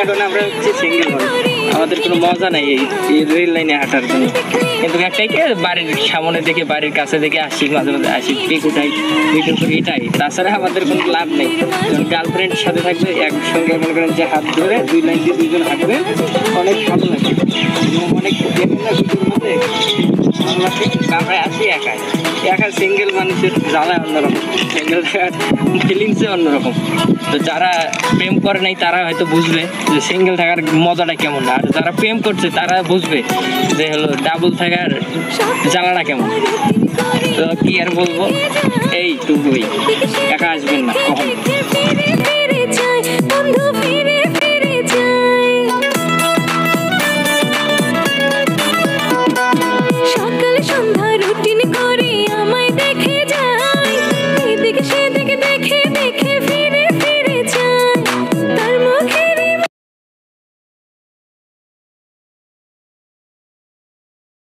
এখন আমরা হচ্ছে সিঙ্গেল মানুষ, আমাদের কোনো মজা নাই এই রেল লাইনে হাঁটার জন্য। কিন্তু একটাই কি বাড়ির সামনে দেখে বাড়ির কাছে দেখে আসি, মাঝে মাঝে আসি, পিক উঠাই, ভিডিও করি, এটাই। তাছাড়া আমাদের কোনো লাভ নেই। গার্লফ্রেন্ডের সাথে থাকবে একসঙ্গে মনে করেন যে হাত ধরে 2 লাইন দিয়ে 2 জন হাঁটবে, অনেক ভালো লাগে, অনেক ভিডিওর মধ্যে ভালো লাগে। আমরা আছি একাই, একা সিঙ্গেল মানুষের জ্বালা অন্যরকম, সিঙ্গেল থাকার ফিলিংসে অন্যরকম। তো যারা প্রেম করে নাই তারা হয়তো বুঝবে যে সিঙ্গেল থাকার মজাটা কেমন, আর যারা প্রেম করছে তারা বুঝবে যে হলো ডাবল থাকার জ্বালাটা কেমন। তো কি আর বলবো, এইটুকুই। একা আসবেন না কখন।